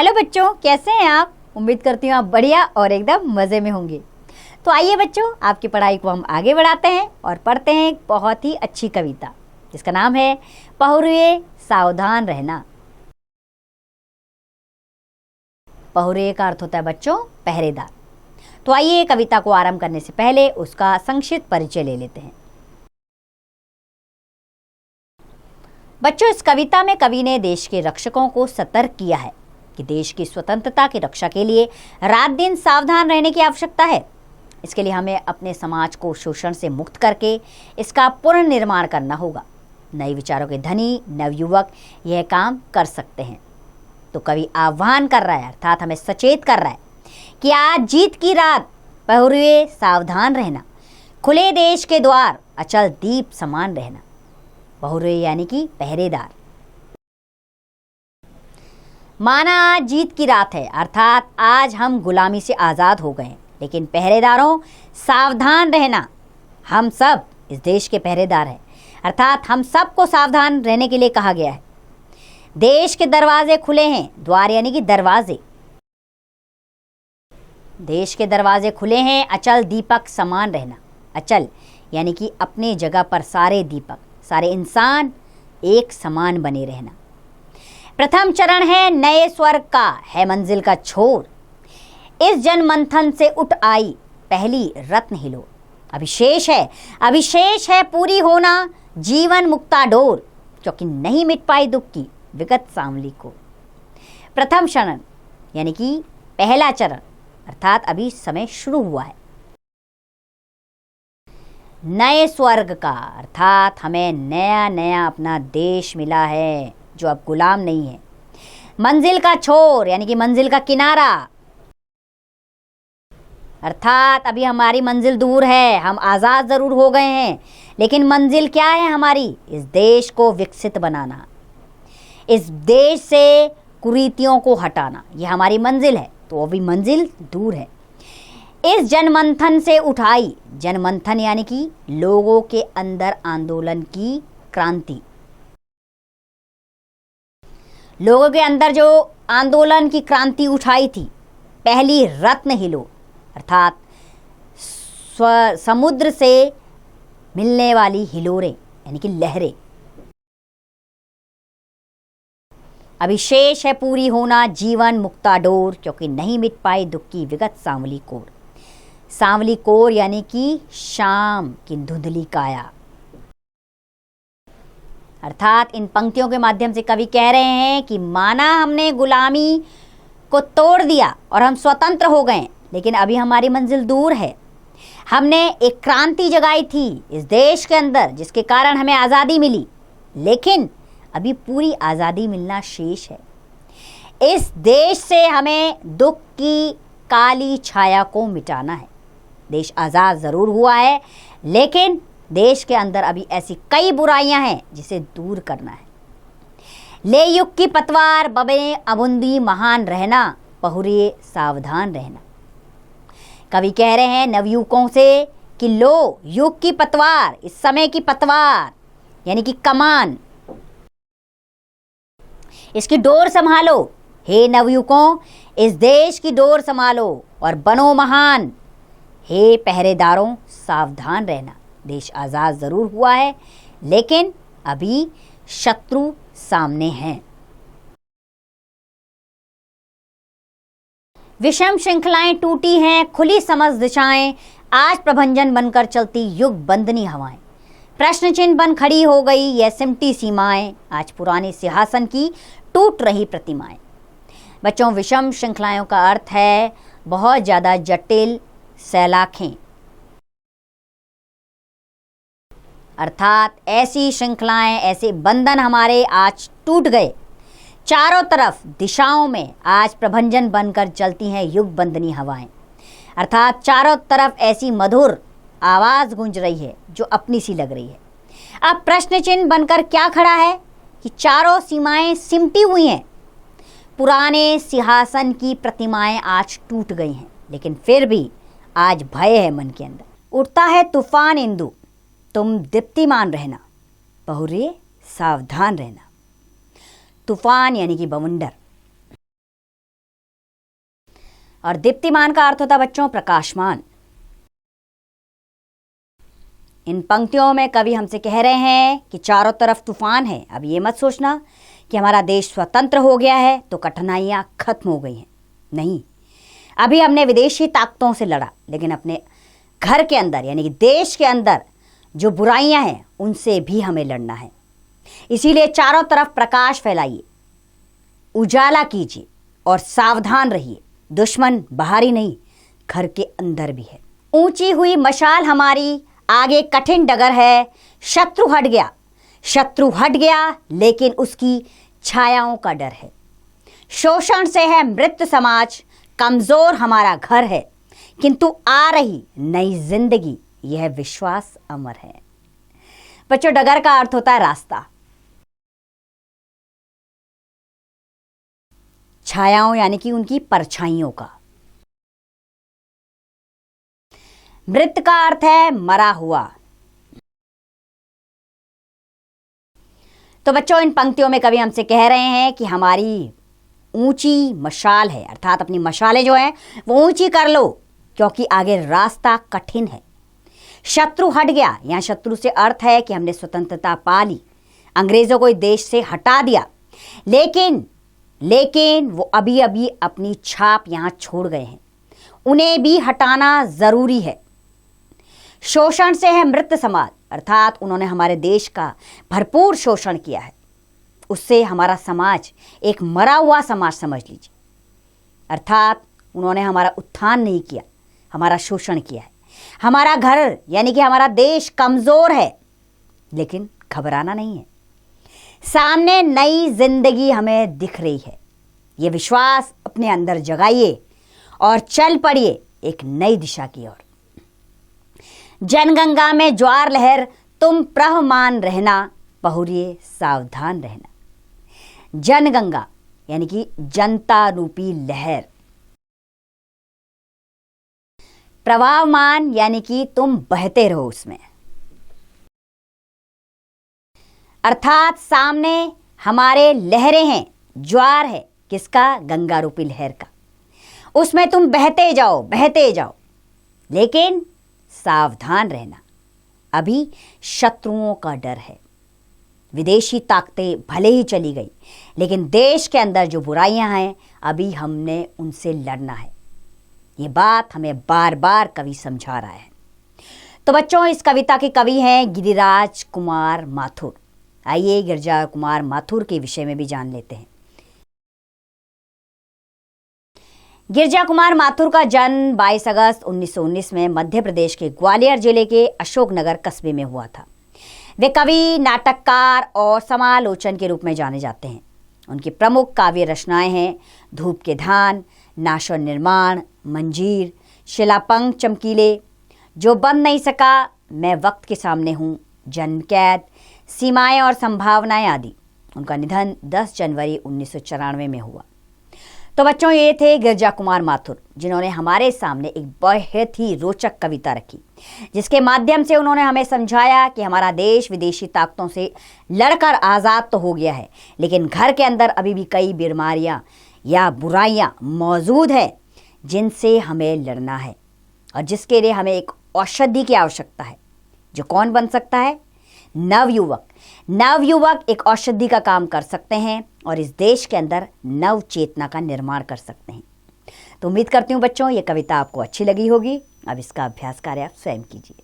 Hello बच्चों, कैसे हैं आप। उम्मीद करती हूँ आप बढ़िया और एकदम मज़े में होंगे। तो आइए बच्चों, आपकी पढ़ाई को हम आगे बढ़ाते हैं और पढ़ते हैं एक बहुत ही अच्छी कविता जिसका नाम है पहुरुए सावधान रहना। पहुरुए का अर्थ होता है बच्चों पहरेदार। तो आइए कविता को आरंभ करने से पहले उसका संक्षिप्त परिचय ले लेते हैं। बच्चों, इस कविता में कवि ने देश के रक्षकों को सतर्क किया है कि देश की स्वतंत्रता की रक्षा के लिए रात दिन सावधान रहने की आवश्यकता है। इसके लिए हमें अपने समाज को शोषण से मुक्त करके इसका पुनर्निर्माण करना होगा। नए विचारों के धनी नवयुवक यह काम कर सकते हैं। तो कवि आह्वान कर रहा है, अर्थात हमें सचेत कर रहा है कि आज जीत की रात पहुरुए सावधान रहना, खुले देश के द्वार अचल दीप समान रहना। पहुरुए यानी कि पहरेदार। माना आज जीत की रात है, अर्थात आज हम गुलामी से आज़ाद हो गए, लेकिन पहरेदारों सावधान रहना। हम सब इस देश के पहरेदार हैं, अर्थात हम सबको सावधान रहने के लिए कहा गया है। देश के दरवाजे खुले हैं, द्वार यानी कि दरवाजे। देश के दरवाजे खुले हैं, अचल दीपक समान रहना। अचल यानी कि अपने जगह पर सारे दीपक, सारे इंसान एक समान बने रहना। प्रथम चरण है नए स्वर्ग का, है मंजिल का छोर। इस जन मंथन से उठ आई पहली रत्न हिलोर। अभिशेष है पूरी होना जीवन मुक्ता डोर, क्योंकि नहीं मिट पाई दुख की विगत सांवली को। प्रथम चरण यानी कि पहला चरण, अर्थात अभी समय शुरू हुआ है। नए स्वर्ग का, अर्थात हमें नया नया अपना देश मिला है जो अब गुलाम नहीं है। मंजिल का छोर यानी कि मंजिल का किनारा, अर्थात अभी हमारी मंजिल दूर है। हम आज़ाद ज़रूर हो गए हैं, लेकिन मंजिल क्या है हमारी? इस देश को विकसित बनाना, इस देश से कुरीतियों को हटाना, ये हमारी मंजिल है। तो अभी मंजिल दूर है। इस जनमंथन से उठाई, जनमंथन यानी कि लोगों के अंदर आंदोलन की क्रांति। लोगों के अंदर जो आंदोलन की क्रांति उठाई थी, पहली रत्न हिलो, अर्थात समुद्र से मिलने वाली हिलोरें यानी कि लहरें। अभिशेष है पूरी होना जीवन मुक्ता डोर, क्योंकि नहीं मिट पाई दुख की विगत सांवली कोर। सांवली कोर यानी कि शाम की धुंधली काया। अर्थात इन पंक्तियों के माध्यम से कवि कह रहे हैं कि माना हमने गुलामी को तोड़ दिया और हम स्वतंत्र हो गए, लेकिन अभी हमारी मंजिल दूर है। हमने एक क्रांति जगाई थी इस देश के अंदर, जिसके कारण हमें आज़ादी मिली, लेकिन अभी पूरी आज़ादी मिलना शेष है। इस देश से हमें दुख की काली छाया को मिटाना है। देश आज़ाद ज़रूर हुआ है, लेकिन देश के अंदर अभी ऐसी कई बुराइयां हैं जिसे दूर करना है। ले युग की पतवार बबे अबुंदी महान रहना, पहुरुए सावधान रहना। कवि कह रहे हैं नवयुवकों से कि लो युग की पतवार, इस समय की पतवार यानी कि कमान, इसकी डोर संभालो। हे नवयुवकों, इस देश की डोर संभालो और बनो महान। हे पहरेदारों सावधान रहना। देश आज़ाद ज़रूर हुआ है, लेकिन अभी शत्रु सामने हैं। विषम श्रृंखलाएं टूटी हैं, खुली समझ दिशाएं, आज प्रभंजन बनकर चलती युग बंदनी हवाएं। प्रश्न चिन्ह बन खड़ी हो गई यह सिमटी सीमाएं, आज पुराने सिंहासन की टूट रही प्रतिमाएं। बच्चों, विषम श्रृंखलाओं का अर्थ है बहुत ज़्यादा जटिल सलाखें, अर्थात ऐसी श्रृंखलाएं, ऐसे बंधन हमारे आज टूट गए। चारों तरफ दिशाओं में आज प्रभंजन बनकर चलती हैं युग बंदनी हवाएं, अर्थात चारों तरफ ऐसी मधुर आवाज़ गूंज रही है जो अपनी सी लग रही है। अब प्रश्न चिन्ह बनकर क्या खड़ा है कि चारों सीमाएं सिमटी हुई हैं, पुराने सिंहासन की प्रतिमाएं आज टूट गई हैं, लेकिन फिर भी आज भय है मन के अंदर। उठता है तूफान इंदु, तुम दीप्तिमान रहना, पहुरुए सावधान रहना। तूफान यानी कि बवंडर, और दीप्तिमान का अर्थ होता है बच्चों प्रकाशमान। इन पंक्तियों में कवि हमसे कह रहे हैं कि चारों तरफ तूफान है। अब ये मत सोचना कि हमारा देश स्वतंत्र हो गया है तो कठिनाइयाँ खत्म हो गई हैं। नहीं, अभी हमने विदेशी ताकतों से लड़ा, लेकिन अपने घर के अंदर यानी कि देश के अंदर जो बुराइयां हैं उनसे भी हमें लड़ना है। इसीलिए चारों तरफ प्रकाश फैलाइए, उजाला कीजिए और सावधान रहिए। दुश्मन बाहर ही नहीं, घर के अंदर भी है। ऊंची हुई मशाल हमारी, आगे कठिन डगर है। शत्रु हट गया लेकिन उसकी छायाओं का डर है। शोषण से है मृत समाज, कमजोर हमारा घर है, किंतु आ रही नई जिंदगी, यह विश्वास अमर है। बच्चों, डगर का अर्थ होता है रास्ता। छायाओं यानी कि उनकी परछाइयों का। मृत का अर्थ है मरा हुआ। तो बच्चों, इन पंक्तियों में कवि हमसे कह रहे हैं कि हमारी ऊंची मशाल है, अर्थात अपनी मशालें जो हैं वो ऊंची कर लो, क्योंकि आगे रास्ता कठिन है। शत्रु हट गया, यहां शत्रु से अर्थ है कि हमने स्वतंत्रता पा ली, अंग्रेजों को इस देश से हटा दिया, लेकिन वो अभी अभी अपनी छाप यहां छोड़ गए हैं, उन्हें भी हटाना जरूरी है। शोषण से है मृत समाज, अर्थात उन्होंने हमारे देश का भरपूर शोषण किया है, उससे हमारा समाज एक मरा हुआ समाज समझ लीजिए। अर्थात उन्होंने हमारा उत्थान नहीं किया, हमारा शोषण किया है। हमारा घर यानी कि हमारा देश कमजोर है, लेकिन घबराना नहीं है। सामने नई जिंदगी हमें दिख रही है। ये विश्वास अपने अंदर जगाइए और चल पड़िए एक नई दिशा की ओर। जनगंगा में ज्वार लहर, तुम प्रहमान रहना, बहुरिए सावधान रहना। जनगंगा यानी कि जनता रूपी लहर। प्रवाहमान यानी कि तुम बहते रहो उसमें, अर्थात सामने हमारे लहरें हैं, ज्वार है किसका? गंगा रूपी लहर का। उसमें तुम बहते जाओ, लेकिन सावधान रहना, अभी शत्रुओं का डर है। विदेशी ताकतें भले ही चली गई, लेकिन देश के अंदर जो बुराइयां हैं अभी हमने उनसे लड़ना है। ये बात हमें बार बार कवि समझा रहा है। तो बच्चों, इस कविता के कवि हैं गिरिराज कुमार माथुर। आइए गिरिजा कुमार माथुर के विषय में भी जान लेते हैं। गिरिजा कुमार माथुर का जन्म 22 अगस्त 1919 में मध्य प्रदेश के ग्वालियर जिले के अशोकनगर कस्बे में हुआ था। वे कवि, नाटककार और समालोचन के रूप में जाने जाते हैं। उनकी प्रमुख काव्य रचनाएं हैं धूप के धान, नाश और निर्माण, मंजीर, शिलापंख चमकीले, जो बन नहीं सका, मैं वक्त के सामने हूँ, जन्म कैद, सीमाएं और संभावनाएं आदि। उनका निधन 10 जनवरी 1994 में हुआ। तो बच्चों, ये थे गिरिजा कुमार माथुर, जिन्होंने हमारे सामने एक बहुत ही रोचक कविता रखी, जिसके माध्यम से उन्होंने हमें समझाया कि हमारा देश विदेशी ताकतों से लड़कर आज़ाद तो हो गया है, लेकिन घर के अंदर अभी भी कई बीमारियां या बुराइयां मौजूद है, जिनसे हमें लड़ना है और जिसके लिए हमें एक औषधि की आवश्यकता है। जो कौन बन सकता है? नवयुवक एक औषधि का काम कर सकते हैं और इस देश के अंदर नव चेतना का निर्माण कर सकते हैं। तो उम्मीद करती हूँ बच्चों, ये कविता आपको अच्छी लगी होगी। अब इसका अभ्यास कार्य आप स्वयं कीजिए।